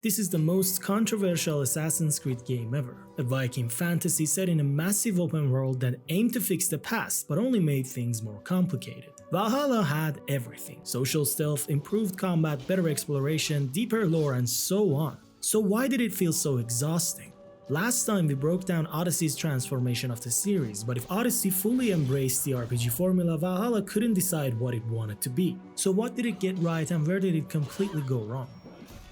This is the most controversial Assassin's Creed game ever, a Viking fantasy set in a massive open world that aimed to fix the past but only made things more complicated. Valhalla had everything: social stealth, improved combat, better exploration, deeper lore, and so on. So why did it feel so exhausting? Last time we broke down Odyssey's transformation of the series, but if Odyssey fully embraced the RPG formula, Valhalla couldn't decide what it wanted to be. So what did it get right and where did it completely go wrong?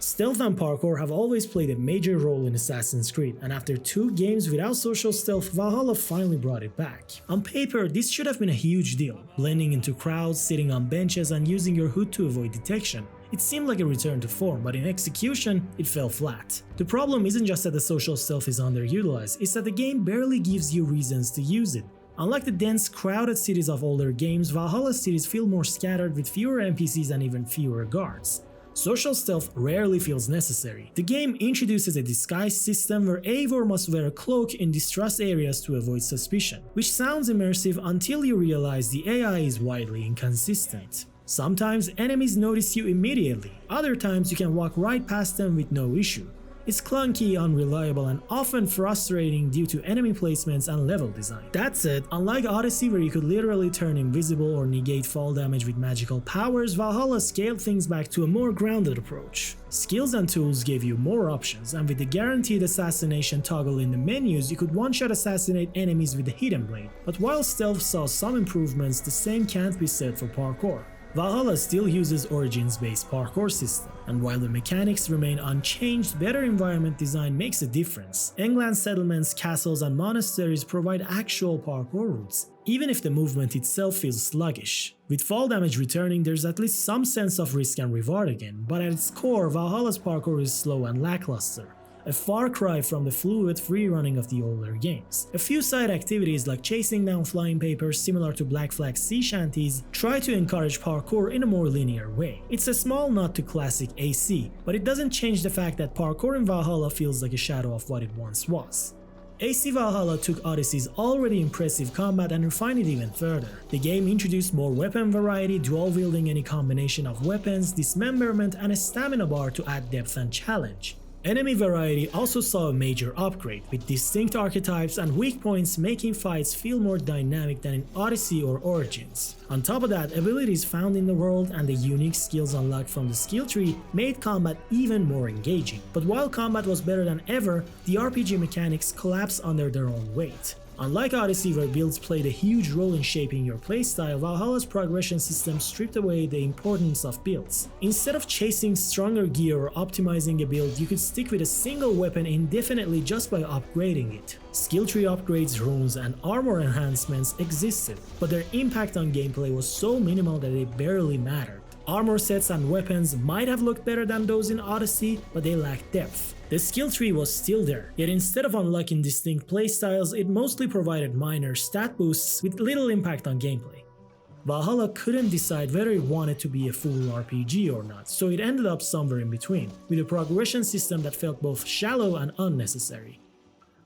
Stealth and parkour have always played a major role in Assassin's Creed, and after 2 games without social stealth, Valhalla finally brought it back. On paper, this should have been a huge deal, blending into crowds, sitting on benches, and using your hood to avoid detection. It seemed like a return to form, but in execution, it fell flat. The problem isn't just that the social stealth is underutilized, it's that the game barely gives you reasons to use it. Unlike the dense, crowded cities of older games, Valhalla's cities feel more scattered with fewer NPCs and even fewer guards. Social stealth rarely feels necessary. The game introduces a disguise system where Eivor must wear a cloak in distrust areas to avoid suspicion, which sounds immersive until you realize the AI is widely inconsistent. Sometimes enemies notice you immediately, other times you can walk right past them with no issue. It's clunky, unreliable, and often frustrating due to enemy placements and level design. That said, unlike Odyssey where you could literally turn invisible or negate fall damage with magical powers, Valhalla scaled things back to a more grounded approach. Skills and tools gave you more options, and with the guaranteed assassination toggle in the menus, you could one-shot assassinate enemies with the hidden blade. But while stealth saw some improvements, the same can't be said for parkour. Valhalla still uses Origins-based parkour system, and while the mechanics remain unchanged, better environment design makes a difference. England settlements, castles, and monasteries provide actual parkour routes, even if the movement itself feels sluggish. With fall damage returning, there's at least some sense of risk and reward again, but at its core, Valhalla's parkour is slow and lackluster. A far cry from the fluid free running of the older games. A few side activities like chasing down flying papers similar to Black Flag sea shanties try to encourage parkour in a more linear way. It's a small nod to classic AC, but it doesn't change the fact that parkour in Valhalla feels like a shadow of what it once was. AC Valhalla took Odyssey's already impressive combat and refined it even further. The game introduced more weapon variety, dual wielding any combination of weapons, dismemberment, and a stamina bar to add depth and challenge. Enemy variety also saw a major upgrade, with distinct archetypes and weak points making fights feel more dynamic than in Odyssey or Origins. On top of that, abilities found in the world and the unique skills unlocked from the skill tree made combat even more engaging. But while combat was better than ever, the RPG mechanics collapsed under their own weight. Unlike Odyssey where builds played a huge role in shaping your playstyle, Valhalla's progression system stripped away the importance of builds. Instead of chasing stronger gear or optimizing a build, you could stick with a single weapon indefinitely just by upgrading it. Skill tree upgrades, runes, and armor enhancements existed, but their impact on gameplay was so minimal that they barely mattered. Armor sets and weapons might have looked better than those in Odyssey, but they lacked depth. The skill tree was still there, yet instead of unlocking distinct playstyles, it mostly provided minor stat boosts with little impact on gameplay. Valhalla couldn't decide whether it wanted to be a full RPG or not, so it ended up somewhere in between, with a progression system that felt both shallow and unnecessary.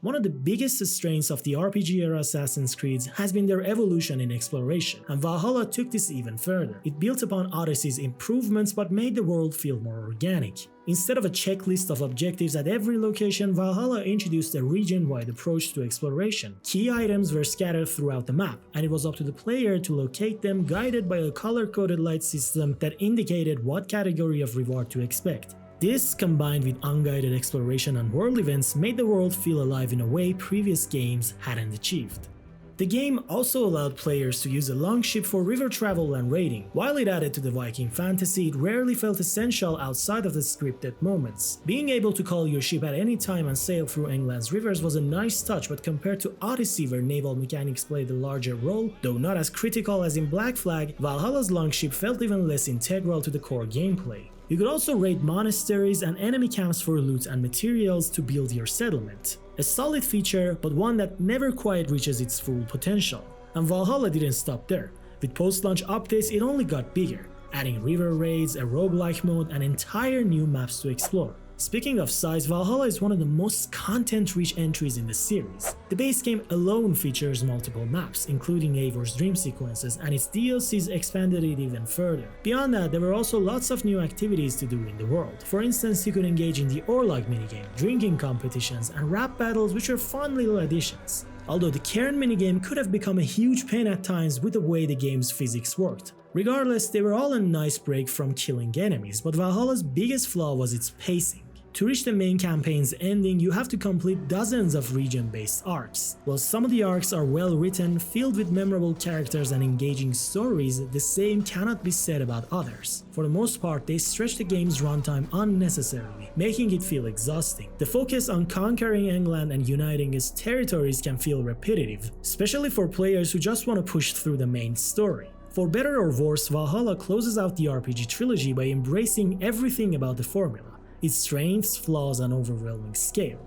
One of the biggest strengths of the RPG-era Assassin's Creed has been their evolution in exploration, and Valhalla took this even further. It built upon Odyssey's improvements but made the world feel more organic. Instead of a checklist of objectives at every location, Valhalla introduced a region-wide approach to exploration. Key items were scattered throughout the map, and it was up to the player to locate them, guided by a color-coded light system that indicated what category of reward to expect. This, combined with unguided exploration and world events, made the world feel alive in a way previous games hadn't achieved. The game also allowed players to use a longship for river travel and raiding. While it added to the Viking fantasy, it rarely felt essential outside of the scripted moments. Being able to call your ship at any time and sail through England's rivers was a nice touch, but compared to Odyssey where naval mechanics played a larger role, though not as critical as in Black Flag, Valhalla's longship felt even less integral to the core gameplay. You could also raid monasteries and enemy camps for loot and materials to build your settlement. A solid feature, but one that never quite reaches its full potential. And Valhalla didn't stop there. With post-launch updates, it only got bigger, adding river raids, a roguelike mode, and entire new maps to explore. Speaking of size, Valhalla is one of the most content-rich entries in the series. The base game alone features multiple maps, including Eivor's dream sequences, and its DLCs expanded it even further. Beyond that, there were also lots of new activities to do in the world. For instance, you could engage in the Orlog minigame, drinking competitions, and rap battles, which are fun little additions. Although the Cairn minigame could have become a huge pain at times with the way the game's physics worked. Regardless, they were all a nice break from killing enemies, but Valhalla's biggest flaw was its pacing. To reach the main campaign's ending, you have to complete dozens of region-based arcs. While some of the arcs are well written, filled with memorable characters and engaging stories, the same cannot be said about others. For the most part, they stretch the game's runtime unnecessarily, making it feel exhausting. The focus on conquering England and uniting its territories can feel repetitive, especially for players who just want to push through the main story. For better or worse, Valhalla closes out the RPG trilogy by embracing everything about the formula. Its strengths, flaws, and overwhelming scale.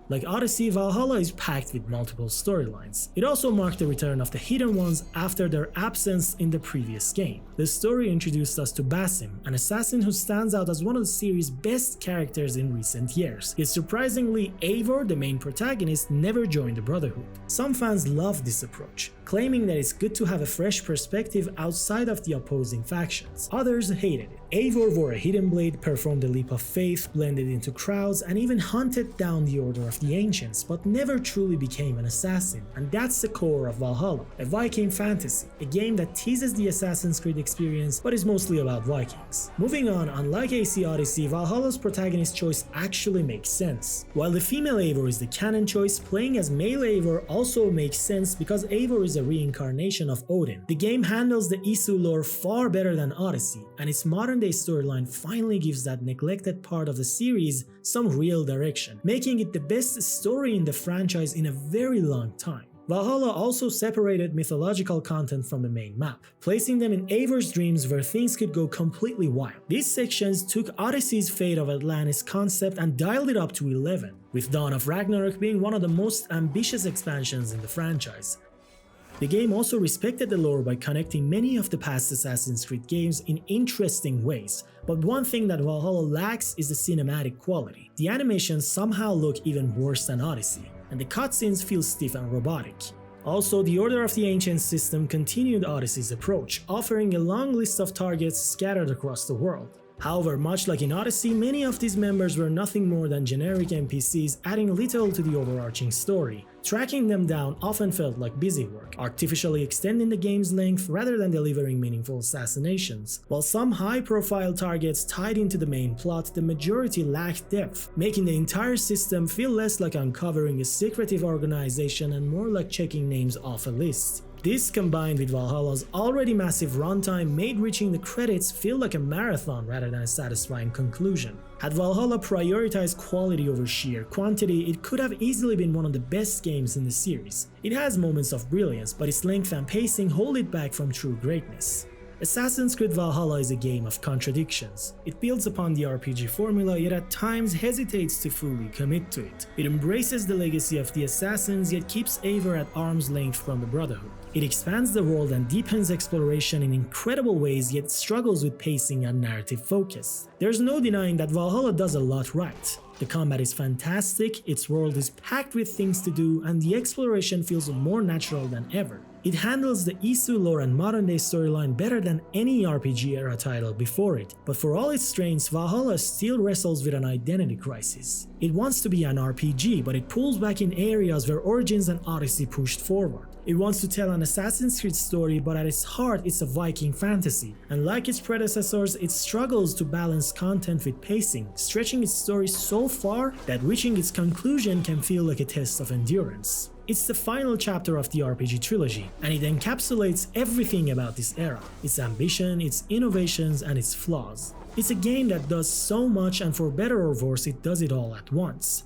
Like Odyssey, Valhalla is packed with multiple storylines. It also marked the return of the Hidden Ones after their absence in the previous game. The story introduced us to Basim, an assassin who stands out as one of the series' best characters in recent years. Yet surprisingly, Eivor, the main protagonist, never joined the Brotherhood. Some fans loved this approach, claiming that it's good to have a fresh perspective outside of the opposing factions. Others hated it. Eivor wore a hidden blade, performed a leap of faith, blended into crowds, and even hunted down the Order of the Ancients, but never truly became an assassin. And that's the core of Valhalla, a Viking fantasy, a game that teases the Assassin's Creed experience but is mostly about Vikings. Moving on, unlike AC Odyssey, Valhalla's protagonist choice actually makes sense. While the female Eivor is the canon choice, playing as male Eivor also makes sense because Eivor is a reincarnation of Odin. The game handles the Isu lore far better than Odyssey, and its modern-day storyline finally gives that neglected part of the series some real direction, making it the best story in the franchise in a very long time. Valhalla also separated mythological content from the main map, placing them in Eivor's dreams where things could go completely wild. These sections took Odyssey's Fate of Atlantis concept and dialed it up to 11, with Dawn of Ragnarok being one of the most ambitious expansions in the franchise. The game also respected the lore by connecting many of the past Assassin's Creed games in interesting ways, but one thing that Valhalla lacks is the cinematic quality. The animations somehow look even worse than Odyssey, and the cutscenes feel stiff and robotic. Also, the Order of the Ancients system continued Odyssey's approach, offering a long list of targets scattered across the world. However, much like in Odyssey, many of these members were nothing more than generic NPCs, adding little to the overarching story. Tracking them down often felt like busy work, artificially extending the game's length rather than delivering meaningful assassinations. While some high-profile targets tied into the main plot, the majority lacked depth, making the entire system feel less like uncovering a secretive organization and more like checking names off a list. This, combined with Valhalla's already massive runtime, made reaching the credits feel like a marathon rather than a satisfying conclusion. Had Valhalla prioritized quality over sheer quantity, it could have easily been one of the best games in the series. It has moments of brilliance, but its length and pacing hold it back from true greatness. Assassin's Creed Valhalla is a game of contradictions. It builds upon the RPG formula, yet at times hesitates to fully commit to it. It embraces the legacy of the Assassins, yet keeps Eivor at arm's length from the Brotherhood. It expands the world and deepens exploration in incredible ways, yet struggles with pacing and narrative focus. There's no denying that Valhalla does a lot right. The combat is fantastic, its world is packed with things to do, and the exploration feels more natural than ever. It handles the Isu lore and modern-day storyline better than any RPG-era title before it, but for all its strengths, Valhalla still wrestles with an identity crisis. It wants to be an RPG, but it pulls back in areas where Origins and Odyssey pushed forward. It wants to tell an Assassin's Creed story, but at its heart it's a Viking fantasy, and like its predecessors, it struggles to balance content with pacing, stretching its story so far that reaching its conclusion can feel like a test of endurance. It's the final chapter of the RPG trilogy, and it encapsulates everything about this era, its ambition, its innovations, and its flaws. It's a game that does so much, and for better or worse, it does it all at once.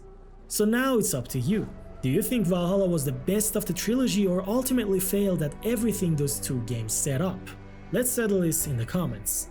So now it's up to you. Do you think Valhalla was the best of the trilogy or ultimately failed at everything those two games set up? Let's settle this in the comments.